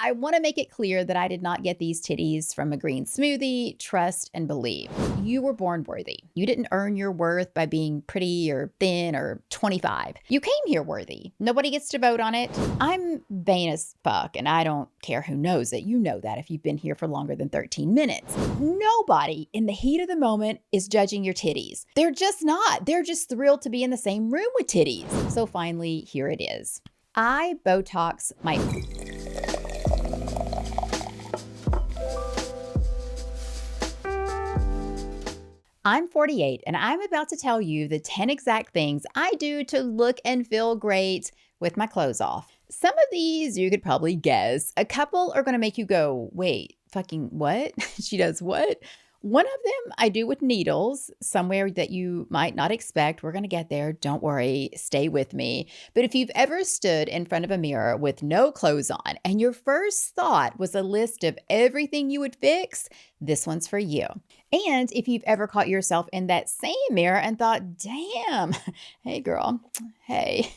I want to make it clear that I did not get these titties from a green smoothie. Trust and believe. You were born worthy. You didn't earn your worth by being pretty or thin or 25. You came here worthy. Nobody gets to vote on it. I'm vain as fuck, and I don't care who knows it. You know that if you've been here for longer than 13 minutes. Nobody in the heat of the moment is judging your titties. They're just not. They're just thrilled to be in the same room with titties. So finally, here it is. I Botox my... I'm 48 and I'm about to tell you the 10 exact things I do to look and feel great with my clothes off. Some of these you could probably guess. A couple are going to make you go, wait, fucking what? She does what? One of them I do with needles, somewhere that you might not expect. We're going to get there. Don't worry. Stay with me. But if you've ever stood in front of a mirror with no clothes on and your first thought was a list of everything you would fix, this one's for you. And if you've ever caught yourself in that same mirror and thought, damn, hey girl, hey,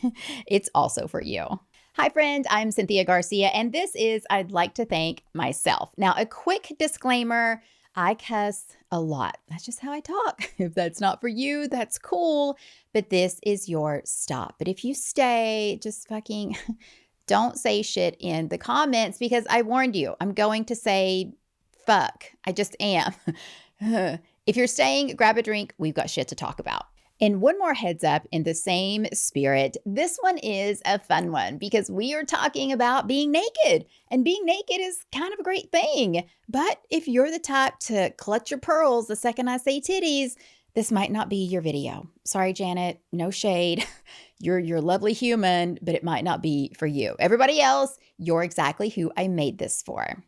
it's also for you. Hi friend, I'm Cynthia Garcia, and this is I'd Like to Thank Myself. Now, a quick disclaimer, I cuss a lot. That's just how I talk. If that's not for you, that's cool, but this is your stop. But if you stay, just fucking don't say shit in the comments because I warned you, I'm going to say fuck. I just am. If you're staying, grab a drink. We've got shit to talk about. And one more heads up in the same spirit, this one is a fun one because we are talking about being naked. And being naked is kind of a great thing. But if you're the type to clutch your pearls the second I say titties, this might not be your video. Sorry, Janet, no shade. You're a lovely human, but it might not be for you. Everybody else, you're exactly who I made this for.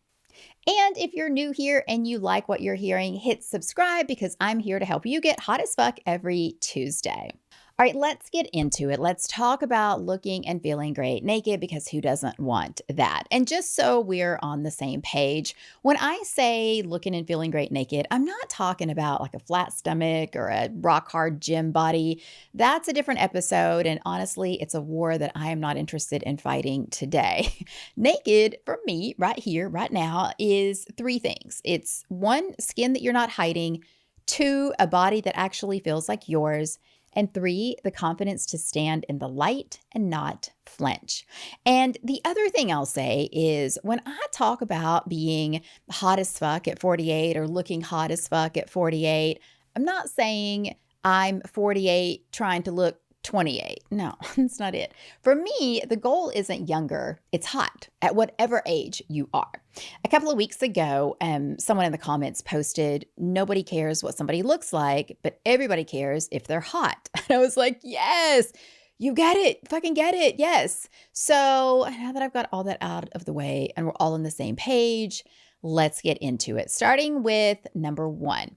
And if you're new here and you like what you're hearing, hit subscribe because I'm here to help you get hot as fuck every Tuesday. All right, let's get into it. Let's talk about looking and feeling great naked because who doesn't want that? And just so we're on the same page, when I say looking and feeling great naked, I'm not talking about like a flat stomach or a rock hard gym body. That's a different episode. And honestly, it's a war that I am not interested in fighting today. Naked for me right here, right now is three things. It's one, skin that you're not hiding. Two, a body that actually feels like yours. And three, the confidence to stand in the light and not flinch. And the other thing I'll say is when I talk about being hot as fuck at 48 or looking hot as fuck at 48, I'm not saying I'm 48 trying to look 28. No, that's not it. For me, the goal isn't younger, it's hot at whatever age you are. A couple of weeks ago, someone in the comments posted, nobody cares what somebody looks like, but everybody cares if they're hot. And I was like, yes, you get it, fucking get it, yes. So now that I've got all that out of the way and we're all on the same page, let's get into it. Starting with number one.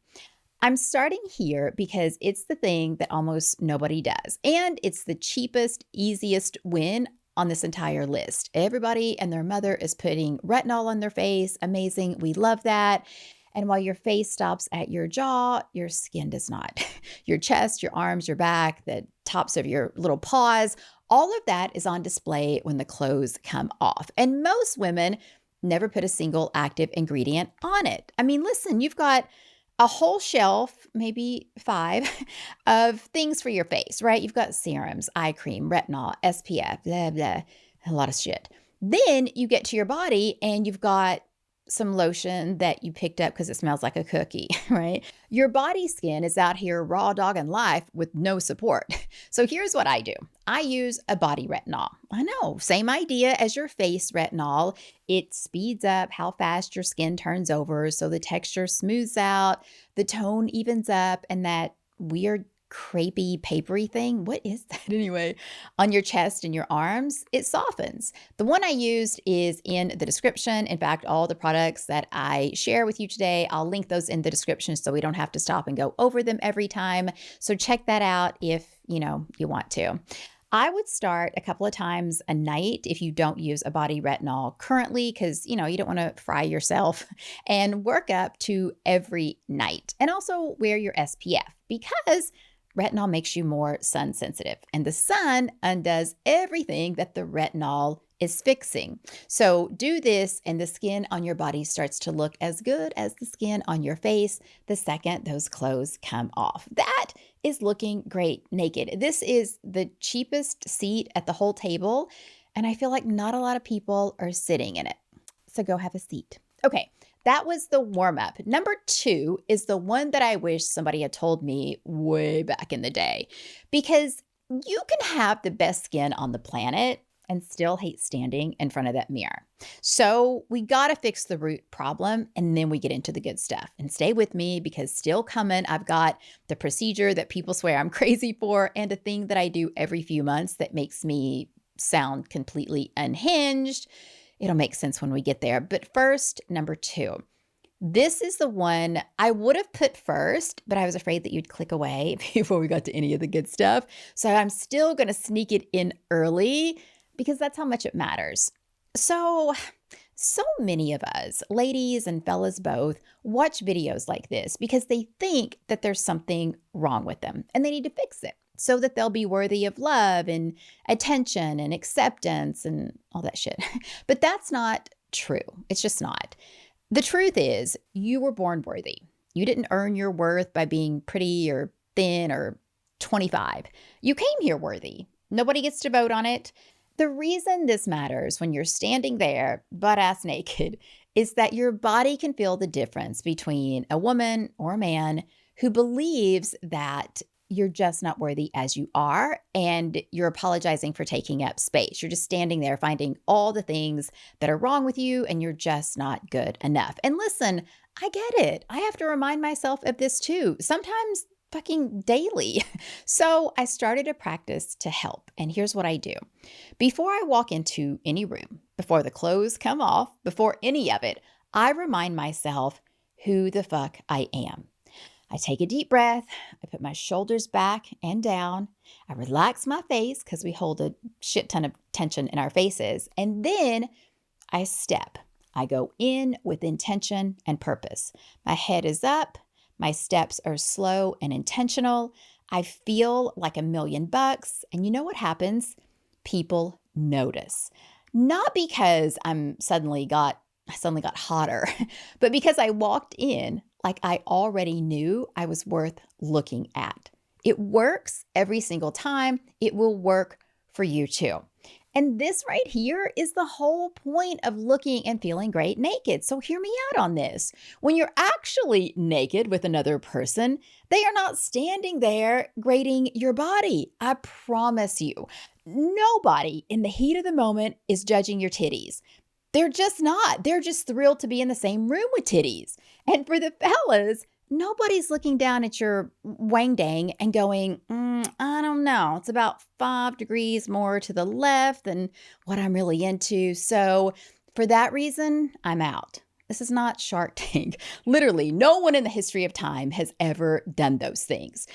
I'm starting here because it's the thing that almost nobody does. And it's the cheapest, easiest win on this entire list. Everybody and their mother is putting retinol on their face. Amazing. We love that. And while your face stops at your jaw, your skin does not. Your chest, your arms, your back, the tops of your little paws, all of that is on display when the clothes come off. And most women never put a single active ingredient on it. I mean, listen, you've got a whole shelf, maybe 5, of things for your face, right? You've got serums, eye cream, retinol, SPF, blah, blah, a lot of shit. Then you get to your body and you've got some lotion that you picked up because it smells like a cookie, right? Your body skin is out here raw dogging life with no support. So here's what I do. I use a body retinol. I know, same idea as your face retinol. It speeds up how fast your skin turns over so the texture smooths out, the tone evens up, and that weird crepey, papery thing. What is that anyway? On your chest and your arms, it softens. The one I used is in the description. In fact, all the products that I share with you today, I'll link those in the description so we don't have to stop and go over them every time. So check that out if you want to. I would start a couple of times a night if you don't use a body retinol currently because, you don't want to fry yourself, and work up to every night. And also wear your SPF because retinol makes you more sun sensitive, and the sun undoes everything that the retinol is fixing. So do this and the skin on your body starts to look as good as the skin on your face the second those clothes come off. That is looking great naked. This is the cheapest seat at the whole table, and I feel like not a lot of people are sitting in it. So go have a seat. Okay, that was the warm up. Number 2 is the one that I wish somebody had told me way back in the day, because you can have the best skin on the planet and still hate standing in front of that mirror. So we got to fix the root problem and then we get into the good stuff. And stay with me because still coming, I've got the procedure that people swear I'm crazy for and a thing that I do every few months that makes me sound completely unhinged. It'll make sense when we get there. But first, number 2. This is the one I would have put first, but I was afraid that you'd click away before we got to any of the good stuff. So I'm still going to sneak it in early because that's how much it matters. So many of us, ladies and fellas both, watch videos like this because they think that there's something wrong with them and they need to fix it so that they'll be worthy of love and attention and acceptance and all that shit. But that's not true. It's just not. The truth is, you were born worthy. You didn't earn your worth by being pretty or thin or 25. You came here worthy. Nobody gets to vote on it. The reason this matters when you're standing there butt-ass naked is that your body can feel the difference between a woman or a man who believes that you're just not worthy as you are, and you're apologizing for taking up space. You're just standing there finding all the things that are wrong with you, and you're just not good enough. And listen, I get it. I have to remind myself of this too, sometimes fucking daily. So I started a practice to help, and here's what I do. Before I walk into any room, before the clothes come off, before any of it, I remind myself who the fuck I am. I take a deep breath. I put my shoulders back and down. I relax my face because we hold a shit ton of tension in our faces. And then I step. I go in with intention and purpose. My head is up. My steps are slow and intentional. I feel like $1,000,000. And you know what happens? People notice. Not because I suddenly got hotter, but because I walked in like I already knew I was worth looking at. It works every single time. It will work for you too. And this right here is the whole point of looking and feeling great naked. So hear me out on this. When you're actually naked with another person, they are not standing there grading your body. I promise you, nobody in the heat of the moment is judging your titties. They're just not. They're just thrilled to be in the same room with titties. And for the fellas, nobody's looking down at your wang dang and going, I don't know. It's about 5 degrees more to the left than what I'm really into. So for that reason, I'm out. This is not Shark Tank. Literally, no one in the history of time has ever done those things.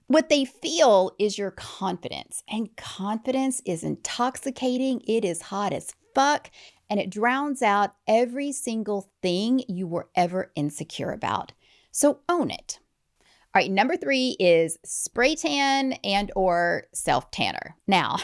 What they feel is your confidence, and confidence is intoxicating. It is hot as fuck, and it drowns out every single thing you were ever insecure about. So own it. All right, number 3 is spray tan and or self-tanner. Now,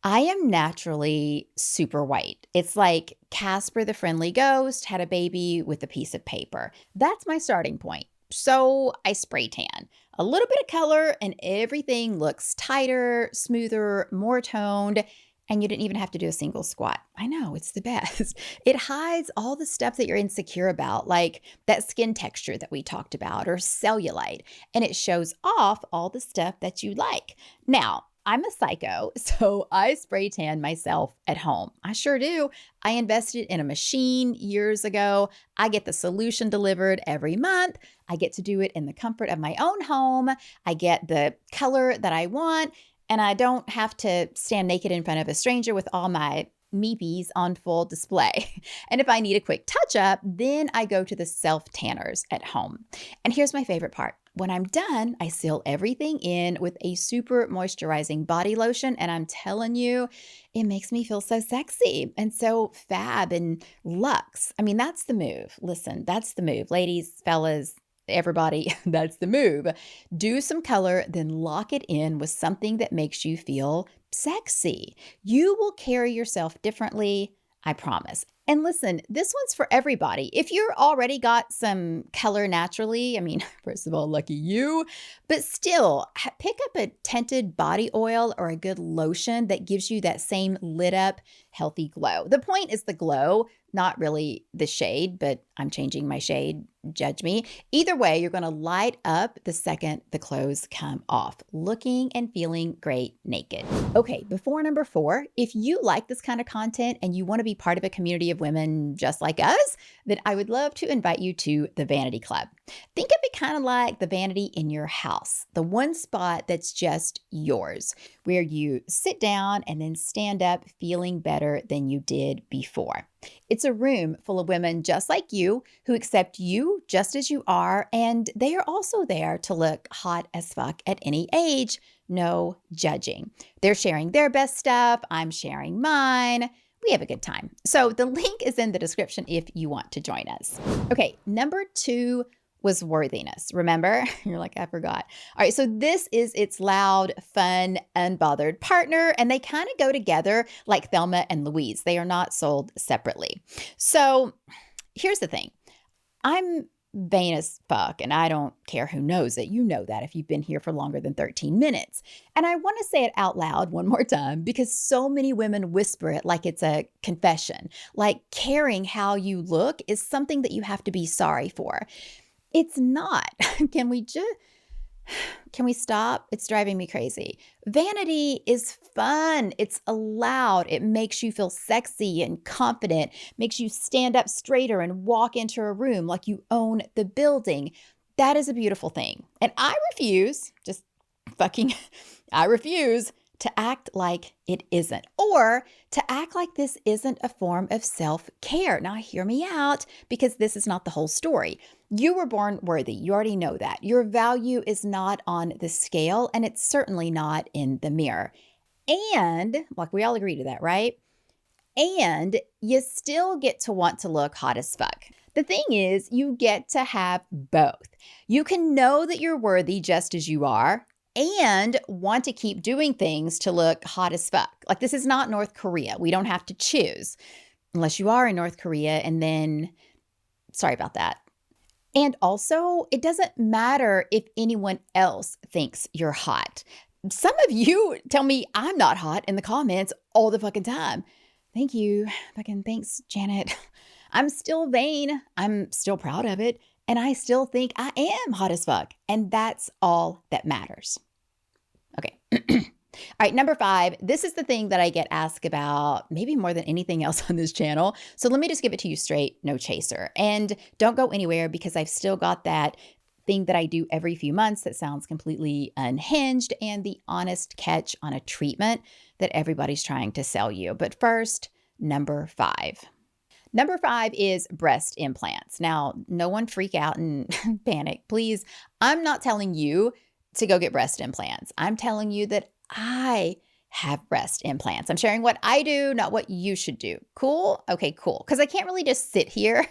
I am naturally super white. It's like Casper the Friendly Ghost had a baby with a piece of paper. That's my starting point. So I spray tan. A little bit of color and everything looks tighter, smoother, more toned, and you didn't even have to do a single squat. I know, it's the best. It hides all the stuff that you're insecure about, like that skin texture that we talked about or cellulite, and it shows off all the stuff that you like. Now, I'm a psycho, so I spray tan myself at home. I sure do. I invested in a machine years ago. I get the solution delivered every month. I get to do it in the comfort of my own home. I get the color that I want, and I don't have to stand naked in front of a stranger with all my meepies on full display. And if I need a quick touch up, then I go to the self-tanners at home. And here's my favorite part. When I'm done, I seal everything in with a super moisturizing body lotion. And I'm telling you, it makes me feel so sexy and so fab and luxe. I mean, that's the move. Listen, that's the move. Ladies, fellas, Everybody, that's the move. Do some color, then lock it in with something that makes you feel sexy. You will carry yourself differently, I promise. And listen, this one's for everybody. If you're already got some color naturally, I mean, first of all, lucky you, but still, pick up a tinted body oil or a good lotion that gives you that same lit up, healthy glow. The point is the glow, not really the shade, but I'm changing my shade. Judge me. Either way, you're going to light up the second the clothes come off, looking and feeling great naked. Okay, before number 4, if you like this kind of content and you want to be part of a community of women just like us, then I would love to invite you to the Vanity Club. Think of it kind of like the vanity in your house, the one spot that's just yours, where you sit down and then stand up feeling better than you did before. It's a room full of women just like you who accept you just as you are, and they are also there to look hot as fuck at any age, no judging. They're sharing their best stuff, I'm sharing mine. We have a good time. So the link is in the description if you want to join us. Okay, number 2 was worthiness. Remember? You're like, I forgot. All right, so this is its loud, fun, unbothered partner, and they kind of go together like Thelma and Louise. They are not sold separately. So here's the thing. I'm vain as fuck, and I don't care who knows it. You know that if you've been here for longer than 13 minutes. And I want to say it out loud one more time because so many women whisper it like it's a confession, like caring how you look is something that you have to be sorry for. It's not. Can we stop? It's driving me crazy. Vanity is fun. It's allowed. It makes you feel sexy and confident, makes you stand up straighter and walk into a room like you own the building. That is a beautiful thing. And I refuse, I refuse to act like it isn't, or to act like this isn't a form of self-care. Now, hear me out, because this is not the whole story. You were born worthy. You already know that. Your value is not on the scale, and it's certainly not in the mirror. And, like, we all agree to that, right? And you still get to want to look hot as fuck. The thing is, you get to have both. You can know that you're worthy just as you are, and want to keep doing things to look hot as fuck. Like, this is not North Korea. We don't have to choose unless you are in North Korea, and then, sorry about that. And also, it doesn't matter if anyone else thinks you're hot. Some of you tell me I'm not hot in the comments all the fucking time. Thank you. Fucking thanks, Janet. I'm still vain. I'm still proud of it. And I still think I am hot as fuck. And that's all that matters. Okay. All right, number 5. This is the thing that I get asked about maybe more than anything else on this channel. So let me just give it to you straight, no chaser. And don't go anywhere because I've still got that thing that I do every few months that sounds completely unhinged and the honest catch on a treatment that everybody's trying to sell you. But first, number 5. Number 5 is breast implants. Now, no one freak out and panic, please. I'm not telling you to go get breast implants. I'm telling you that I have breast implants. I'm sharing what I do, not what you should do. Cool? Okay, cool. Because I can't really just sit here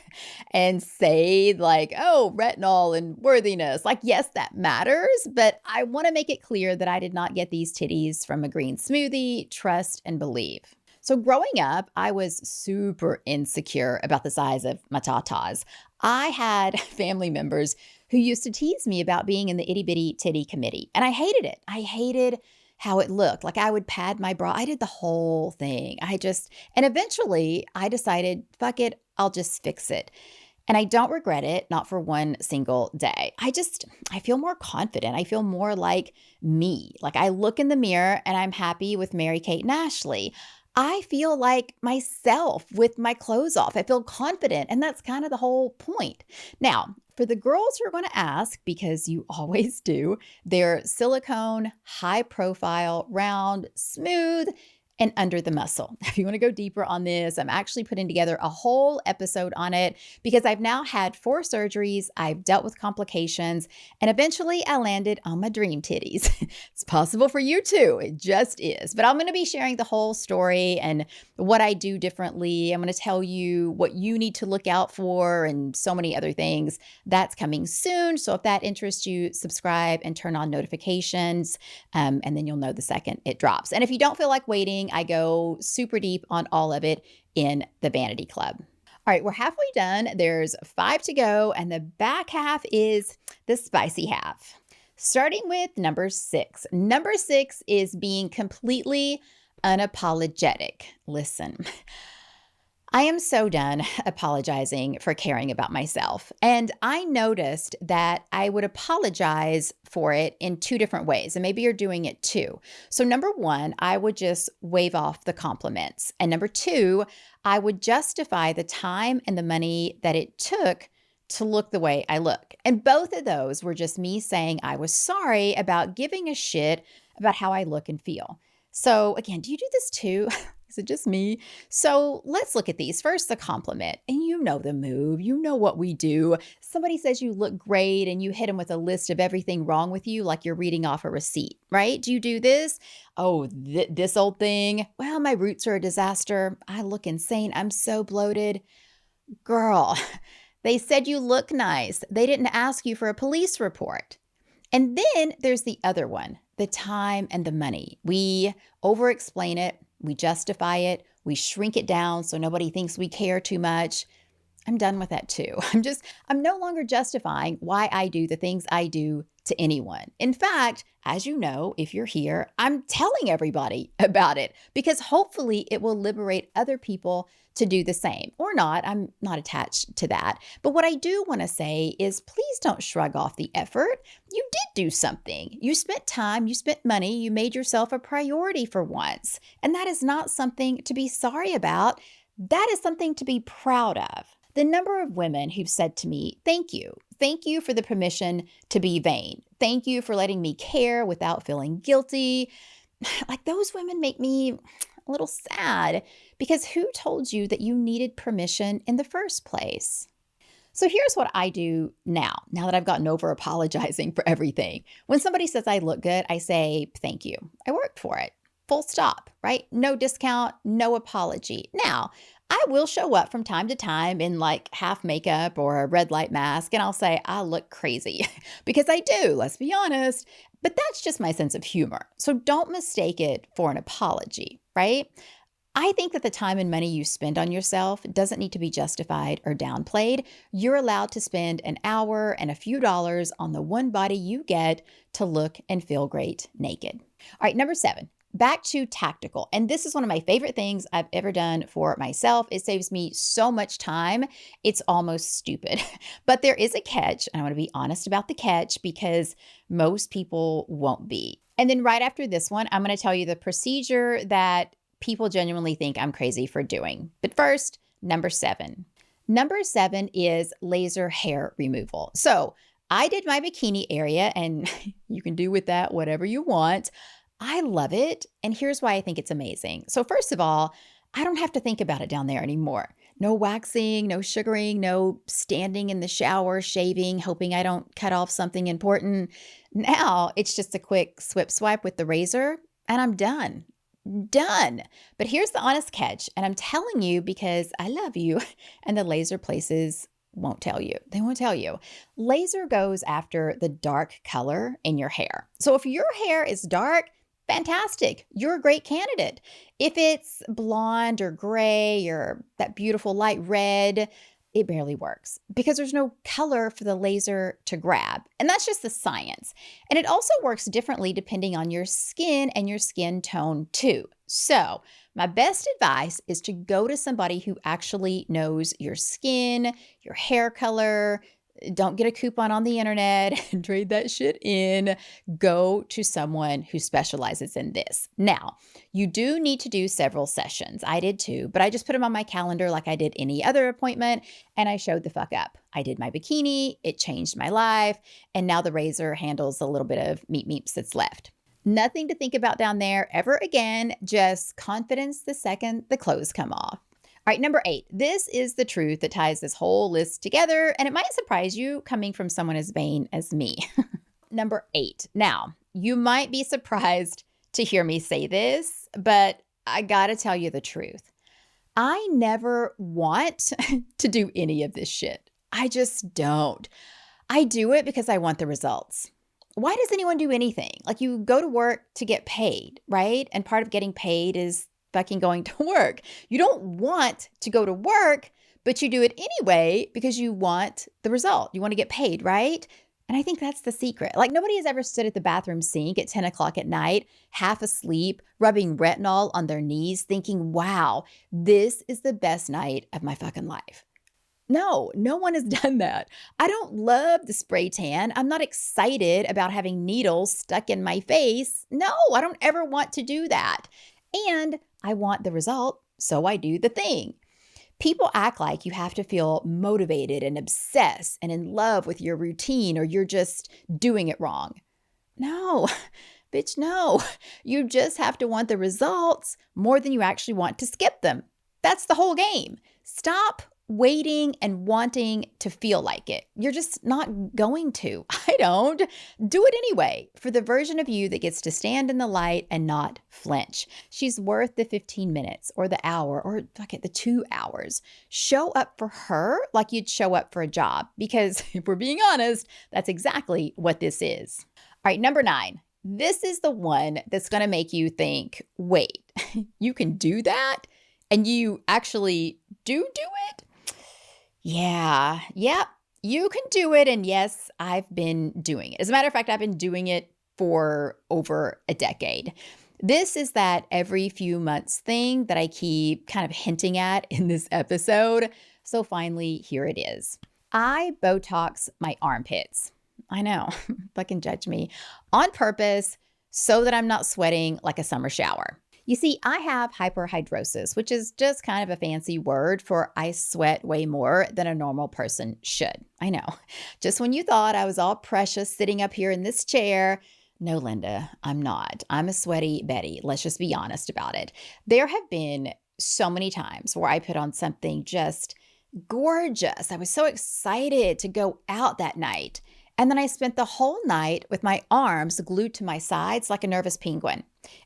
and say like, oh, retinol and worthiness. Like, yes, that matters, but I want to make it clear that I did not get these titties from a green smoothie. Trust and believe. So growing up, I was super insecure about the size of my tatas. I had family members who used to tease me about being in the itty bitty titty committee. And I hated it. I hated how it looked. Like, I would pad my bra. I did the whole thing. And eventually I decided, fuck it, I'll just fix it. And I don't regret it, not for one single day. I feel more confident. I feel more like me. Like, I look in the mirror and I'm happy with Mary-Kate and Ashley. I feel like myself with my clothes off. I feel confident, and that's kind of the whole point. Now, for the girls who are going to ask, because you always do, they're silicone, high profile, round, smooth, and under the muscle. If you want to go deeper on this, I'm actually putting together a whole episode on it because I've now had 4 surgeries, I've dealt with complications, and eventually I landed on my dream titties. It's possible for you too, it just is. But I'm going to be sharing the whole story and what I do differently. I'm going to tell you what you need to look out for and so many other things. That's coming soon. So if that interests you, subscribe and turn on notifications, and then you'll know the second it drops. And if you don't feel like waiting, I go super deep on all of it in the Vanity Club. All right, we're halfway done. There's 5 to go, and the back half is the spicy half. Starting with number 6. Number 6 is being completely unapologetic. Listen, I am so done apologizing for caring about myself. And I noticed that I would apologize for it in 2 different ways. And maybe you're doing it too. So number 1, I would just wave off the compliments. And number 2, I would justify the time and the money that it took to look the way I look. And both of those were just me saying I was sorry about giving a shit about how I look and feel. So again, do you do this too? Is it just me? So let's look at these. First, the compliment. And you know the move. You know what we do. Somebody says you look great and you hit them with a list of everything wrong with you like you're reading off a receipt, right? Do you do this? Oh, this old thing. Well, my roots are a disaster. I look insane. I'm so bloated. Girl, they said you look nice. They didn't ask you for a police report. And then there's the other one, the time and the money. We over-explain it. We justify it. We shrink it down so nobody thinks we care too much. I'm done with that too. I'm no longer justifying why I do the things I do to anyone. In fact, as you know, if you're here, I'm telling everybody about it because hopefully it will liberate other people to do the same or not. I'm not attached to that. But what I do want to say is please don't shrug off the effort. You did do something. You spent time, you spent money, you made yourself a priority for once. And that is not something to be sorry about. That is something to be proud of. The number of women who've said to me, thank you. Thank you for the permission to be vain. Thank you for letting me care without feeling guilty. Like those women make me a little sad because who told you that you needed permission in the first place? So here's what I do now that I've gotten over apologizing for everything. When somebody says I look good, I say, thank you. I worked for it. Full stop, right? No discount, no apology. Now, I will show up from time to time in like half makeup or a red light mask, and I'll say, I look crazy because I do, let's be honest. But that's just my sense of humor. So don't mistake it for an apology, right? I think that the time and money you spend on yourself doesn't need to be justified or downplayed. You're allowed to spend an hour and a few dollars on the one body you get to look and feel great naked. All right, number 7. Back to tactical. And this is one of my favorite things I've ever done for myself. It saves me so much time. It's almost stupid. But there is a catch. And I want to be honest about the catch because most people won't be. And then right after this one, I'm going to tell you the procedure that people genuinely think I'm crazy for doing. But first, number 7. Number 7 is laser hair removal. So I did my bikini area, and you can do with that whatever you want. I love it. And here's why I think it's amazing. So first of all, I don't have to think about it down there anymore. No waxing, no sugaring, no standing in the shower, shaving, hoping I don't cut off something important. Now it's just a quick swipe with the razor and I'm done. Done. But here's the honest catch. And I'm telling you because I love you and the laser places won't tell you. They won't tell you. Laser goes after the dark color in your hair. So if your hair is dark, fantastic. You're a great candidate. If it's blonde or gray or that beautiful light red, it barely works because there's no color for the laser to grab. And that's just the science. And it also works differently depending on your skin and your skin tone too. So my best advice is to go to somebody who actually knows your skin, your hair color. Don't get a coupon on the internet and trade that shit in. Go to someone who specializes in this. Now, you do need to do several sessions. I did too, but I just put them on my calendar like I did any other appointment, and I showed the fuck up. I did my bikini, it changed my life, and now the razor handles a little bit of meeps that's left. Nothing to think about down there ever again, just confidence the second the clothes come off. All right, number 8. This is the truth that ties this whole list together, and it might surprise you coming from someone as vain as me. Number 8. Now, you might be surprised to hear me say this, but I gotta tell you the truth. I never want to do any of this shit. I just don't. I do it because I want the results. Why does anyone do anything? Like, you go to work to get paid, right? And part of getting paid is fucking going to work. You don't want to go to work, but you do it anyway because you want the result. You want to get paid, right? And I think that's the secret. Like, nobody has ever stood at the bathroom sink at 10 o'clock at night, half asleep, rubbing retinol on their knees, thinking, wow, this is the best night of my fucking life. No, no one has done that. I don't love the spray tan. I'm not excited about having needles stuck in my face. No, I don't ever want to do that. And I want the result, so I do the thing. People act like you have to feel motivated and obsessed and in love with your routine, or you're just doing it wrong. No, bitch, no. You just have to want the results more than you actually want to skip them. That's the whole game. Stop waiting and wanting to feel like it. You're just not going to. I don't. Do it anyway for the version of you that gets to stand in the light and not flinch. She's worth the 15 minutes or the hour or fuck it, the 2 hours. Show up for her like you'd show up for a job, because if we're being honest, that's exactly what this is. All right, number 9. This is the one that's going to make you think, wait, you can do that? And you actually do it? Yeah, you can do it. And yes, I've been doing it. As a matter of fact, I've been doing it for over a decade. This is that every few months thing that I keep kind of hinting at in this episode. So finally, here it is. I Botox my armpits. I know, fucking judge me, on purpose so that I'm not sweating like a summer shower. You see, I have hyperhidrosis, which is just kind of a fancy word for I sweat way more than a normal person should. I know. Just when you thought I was all precious sitting up here in this chair, no, Linda, I'm not. I'm a sweaty Betty. Let's just be honest about it. There have been so many times where I put on something just gorgeous. I was so excited to go out that night. And then I spent the whole night with my arms glued to my sides like a nervous penguin.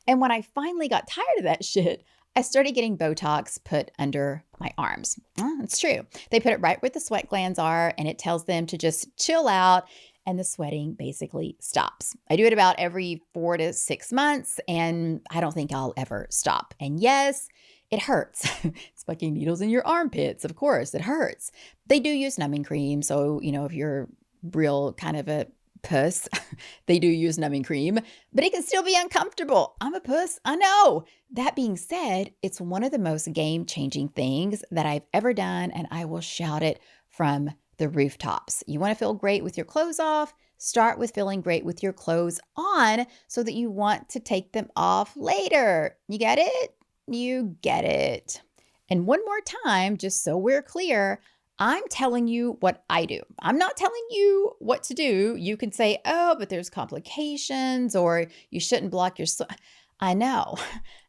And when I finally got tired of that shit, I started getting Botox put under my arms. It's true. They put it right where the sweat glands are, and it tells them to just chill out, and the sweating basically stops. I do it about every 4 to 6 months, and I don't think I'll ever stop. And yes, it hurts. It's fucking needles in your armpits. Of course, it hurts. They do use numbing cream. So, if you're real kind of a puss, they do use numbing cream, but it can still be uncomfortable. I'm a puss, I know. That being said, it's one of the most game-changing things that I've ever done, and I will shout it from the rooftops. You want to feel great with your clothes off? Start with feeling great with your clothes on so that you want to take them off later. You get it? You get it. And one more time, just so we're clear, I'm telling you what I do. I'm not telling you what to do. You can say, oh, but there's complications, or you shouldn't block your I know.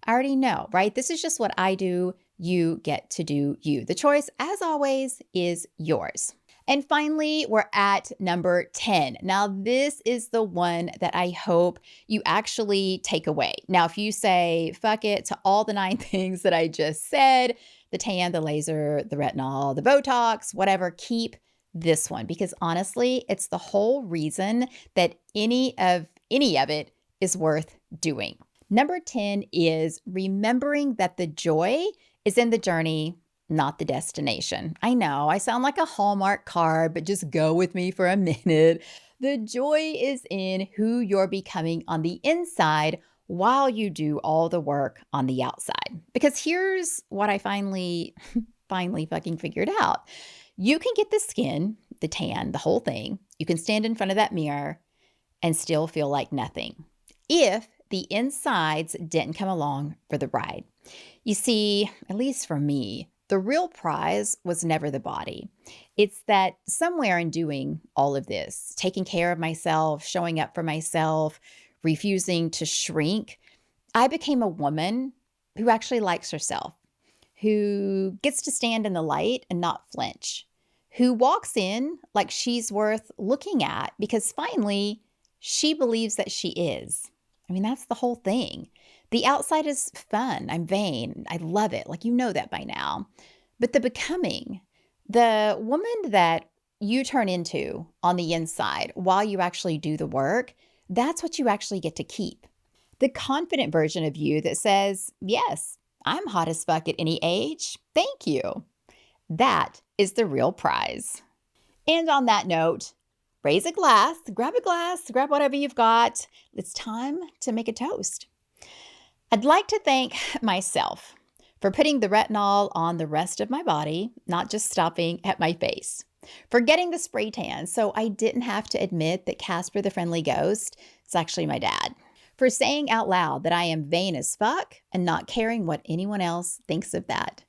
I already know, right? This is just what I do. You get to do you. The choice, as always, is yours. And finally, we're at number 10. Now, this is the one that I hope you actually take away. Now, if you say, fuck it to all the 9 things that I just said, the tan, the laser, the retinol, the Botox, whatever, keep this one, because honestly, it's the whole reason that any of it is worth doing. Number 10 is remembering that the joy is in the journey, not the destination. I know I sound like a Hallmark card, but just go with me for a minute. The joy is in who you're becoming on the inside while you do all the work on the outside. Because here's what I finally fucking figured out. You can get the skin, the tan, the whole thing. You can stand in front of that mirror and still feel like nothing if the insides didn't come along for the ride. You see, at least for me, the real prize was never the body. It's that somewhere in doing all of this, taking care of myself, showing up for myself, refusing to shrink, I became a woman who actually likes herself, who gets to stand in the light and not flinch, who walks in like she's worth looking at because finally she believes that she is. I mean, that's the whole thing. The outside is fun. I'm vain. I love it. Like, you know that by now. But the becoming, the woman that you turn into on the inside while you actually do the work, that's what you actually get to keep. The confident version of you that says, yes, I'm hot as fuck at any age. Thank you. That is the real prize. And on that note, raise a glass, grab whatever you've got. It's time to make a toast. I'd like to thank myself for putting the retinol on the rest of my body, not just stopping at my face. For getting the spray tan so I didn't have to admit that Casper the Friendly Ghost is actually my dad. For saying out loud that I am vain as fuck and not caring what anyone else thinks of that.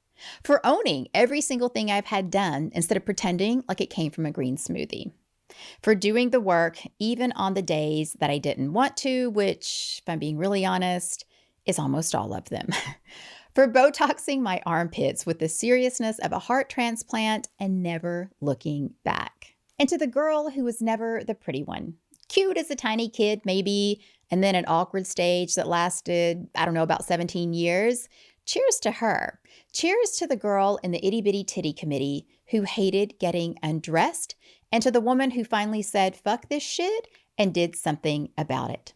For owning every single thing I've had done instead of pretending like it came from a green smoothie. For doing the work even on the days that I didn't want to, which, if I'm being really honest, is almost all of them. For Botoxing my armpits with the seriousness of a heart transplant and never looking back. And to the girl who was never the pretty one. Cute as a tiny kid, maybe, and then an awkward stage that lasted, I don't know, about 17 years. Cheers to her. Cheers to the girl in the itty bitty titty committee who hated getting undressed, and to the woman who finally said, fuck this shit, and did something about it.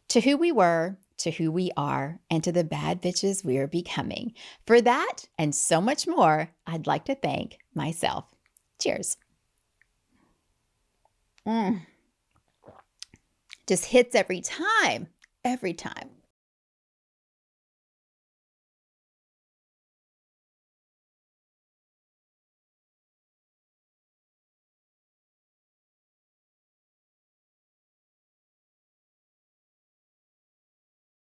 To who we were, to who we are, and to the bad bitches we're becoming. For that and so much more, I'd like to thank myself. Cheers. Just hits every time. Every time.